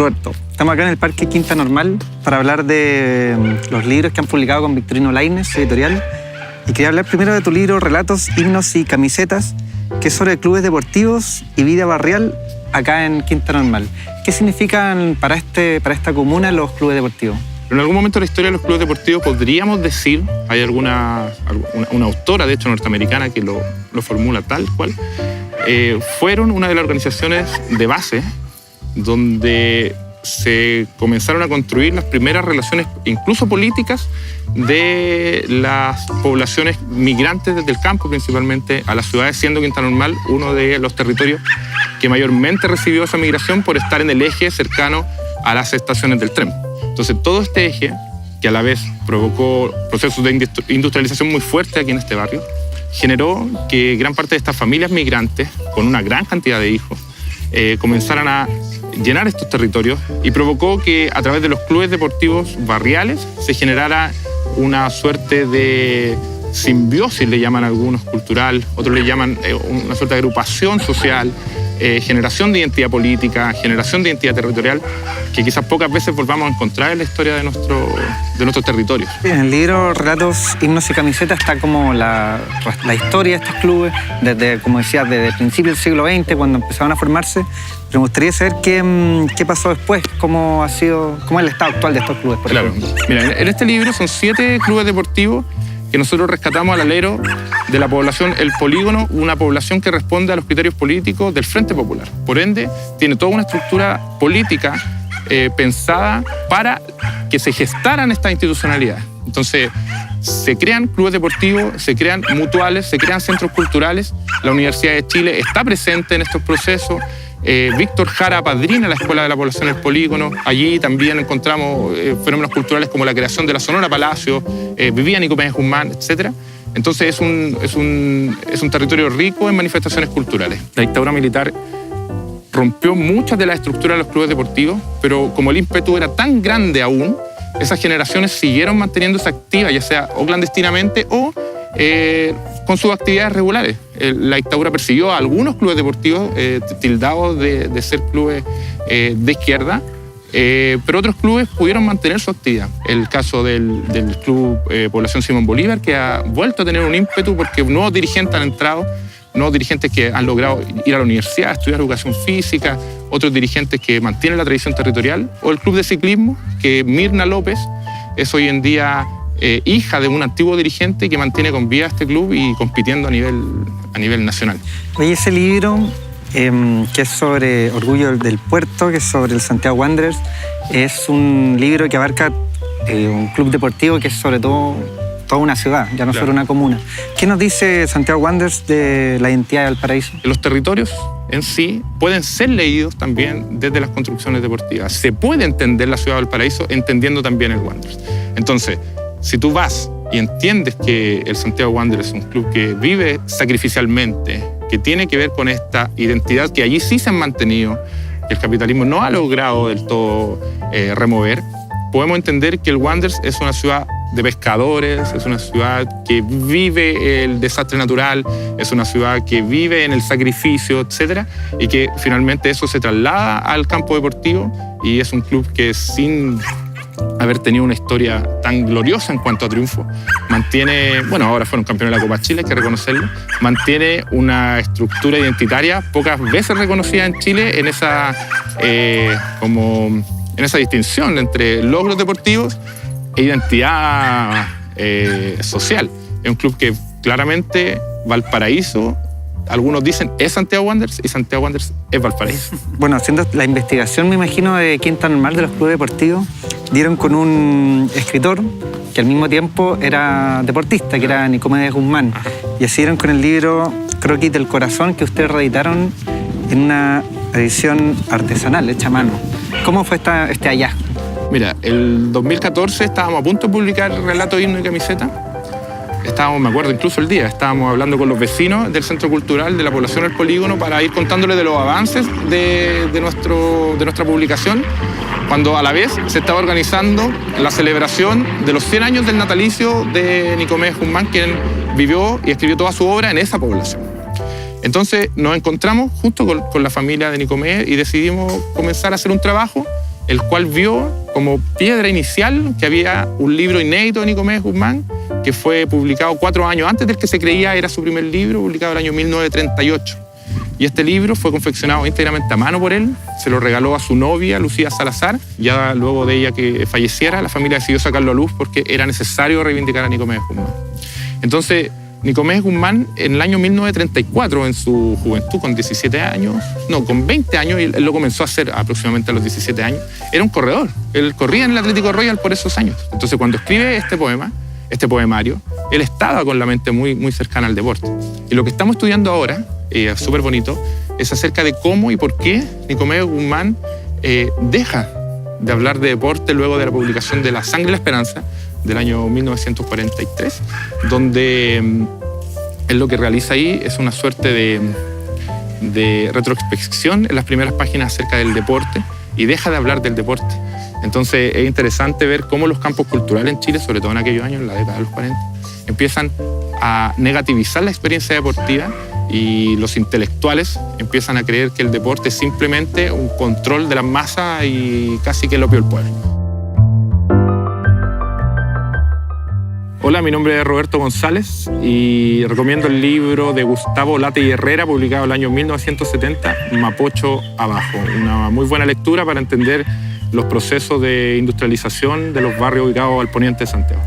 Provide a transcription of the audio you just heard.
Roberto, estamos acá en el Parque Quinta Normal para hablar de los libros que han publicado con Victorino Lainez, editorial. Y quería hablar primero de tu libro Relatos, Himnos y Camisetas, que es sobre clubes deportivos y vida barrial acá en Quinta Normal. ¿Qué significan para esta comuna los clubes deportivos? En algún momento de la historia de los clubes deportivos podríamos decir, hay una autora, de hecho norteamericana, que lo formula tal cual, fueron una de las organizaciones de base donde se comenzaron a construir las primeras relaciones, incluso políticas, de las poblaciones migrantes desde el campo, principalmente a las ciudades, siendo Quinta Normal uno de los territorios que mayormente recibió esa migración por estar en el eje cercano a las estaciones del tren. Entonces, todo este eje, que a la vez provocó procesos de industrialización muy fuertes aquí en este barrio, generó que gran parte de estas familias migrantes, con una gran cantidad de hijos, comenzaran a llenar estos territorios y provocó que a través de los clubes deportivos barriales se generara una suerte de simbiosis, le llaman algunos, cultural, otros le llaman una suerte de agrupación social, generación de identidad política, generación de identidad territorial, que quizás pocas veces volvamos a encontrar en la historia de nuestros territorios. En el libro Relatos, Himnos y Camisetas está como la historia de estos clubes, desde, como decías, desde el principio del siglo XX, cuando empezaron a formarse. Pero me gustaría saber qué pasó después, cómo es el estado actual de estos clubes, por ejemplo. Mira, en este libro son 7 clubes deportivos que nosotros rescatamos al alero de la población El Polígono, una población que responde a los criterios políticos del Frente Popular. Por ende, tiene toda una estructura política pensada para que se gestaran estas institucionalidades. Entonces, se crean clubes deportivos, se crean mutuales, se crean centros culturales. La Universidad de Chile está presente en estos procesos. Víctor Jara apadrina la Escuela de la Población del Polígono. Allí también encontramos fenómenos culturales como la creación de la Sonora Palacio, vivía Nicomedes Guzmán, etc. Entonces es un territorio rico en manifestaciones culturales. La dictadura militar rompió muchas de las estructuras de los clubes deportivos, pero como el ímpetu era tan grande aún, esas generaciones siguieron manteniéndose activas, ya sea o clandestinamente o con sus actividades regulares. La dictadura persiguió a algunos clubes deportivos tildados de ser clubes de izquierda, pero otros clubes pudieron mantener su actividad. El caso del Club Población Simón Bolívar, que ha vuelto a tener un ímpetu porque nuevos dirigentes han entrado, nuevos dirigentes que han logrado ir a la universidad, estudiar educación física, otros dirigentes que mantienen la tradición territorial, o el Club de Ciclismo, que Mirna López es hoy en día hija de un antiguo dirigente que mantiene con vida este club y compitiendo a nivel nacional. Oye, ese libro, que es sobre Orgullo del Puerto, que es sobre el Santiago Wanderers, es un libro que abarca un club deportivo que es sobre todo toda una ciudad, ya no solo una comuna. ¿Qué nos dice Santiago Wanderers de la identidad de Valparaíso? Los territorios en sí pueden ser leídos también desde las construcciones deportivas. Se puede entender la ciudad de Valparaíso entendiendo también el Wanderers. Entonces, si tú vas y entiendes que el Santiago Wanderers es un club que vive sacrificialmente, que tiene que ver con esta identidad que allí sí se han mantenido, que el capitalismo no ha logrado del todo remover, podemos entender que el Wanderers es una ciudad de pescadores, es una ciudad que vive el desastre natural, es una ciudad que vive en el sacrificio, etc. Y que finalmente eso se traslada al campo deportivo y es un club que sin haber tenido una historia tan gloriosa en cuanto a triunfo, mantiene, bueno, ahora fueron campeones de la Copa Chile, hay que reconocerlo, mantiene una estructura identitaria pocas veces reconocida en Chile en esa distinción entre logros deportivos e identidad social. Es un club que claramente Valparaíso, algunos dicen es Santiago Wanderers y Santiago Wanderers es Valparaíso. Bueno, haciendo la investigación, me imagino, de Quinta Normal, de los clubes deportivos, dieron con un escritor que al mismo tiempo era deportista, que era Nicomedes Guzmán. Y así dieron con el libro Croquis del Corazón, que ustedes reeditaron en una edición artesanal, hecha a mano. ¿Cómo fue este hallazgo? Mira, el 2014 estábamos a punto de publicar Relatos, Himnos y Camisetas. Estábamos, me acuerdo incluso el día, estábamos hablando con los vecinos del Centro Cultural de la Población del Polígono para ir contándoles de los avances de nuestra publicación, cuando a la vez se estaba organizando la celebración de los 100 años del natalicio de Nicomedes Guzmán, quien vivió y escribió toda su obra en esa población. Entonces nos encontramos justo con la familia de Nicomedes y decidimos comenzar a hacer un trabajo el cual vio como piedra inicial que había un libro inédito de Nicomedes Guzmán, que fue publicado 4 años antes del que se creía era su primer libro, publicado en el año 1938. Y este libro fue confeccionado íntegramente a mano por él, se lo regaló a su novia, Lucía Salazar. Ya luego de ella que falleciera, la familia decidió sacarlo a luz porque era necesario reivindicar a Nicomedes Guzmán. Entonces, Nicomedes Guzmán, en el año 1934, en su juventud, con 17 años, no, con 20 años, él lo comenzó a hacer aproximadamente a los 17 años, era un corredor. Él corría en el Atlético Royal por esos años. Entonces, cuando escribe este poemario, él estaba con la mente muy, muy cercana al deporte. Y lo que estamos estudiando ahora, súper bonito, es acerca de cómo y por qué Nicomedes Guzmán deja de hablar de deporte luego de la publicación de La Sangre y la Esperanza, del año 1943, donde él lo que realiza ahí es una suerte de retrospección en las primeras páginas acerca del deporte y deja de hablar del deporte. Entonces es interesante ver cómo los campos culturales en Chile, sobre todo en aquellos años, en la década de los 40, empiezan a negativizar la experiencia deportiva y los intelectuales empiezan a creer que el deporte es simplemente un control de las masas y casi que el opio del pueblo. Hola, mi nombre es Roberto González y recomiendo el libro de Gustavo Late y Herrera, publicado en el año 1970, Mapocho Abajo. Una muy buena lectura para entender los procesos de industrialización de los barrios ubicados al poniente de Santiago.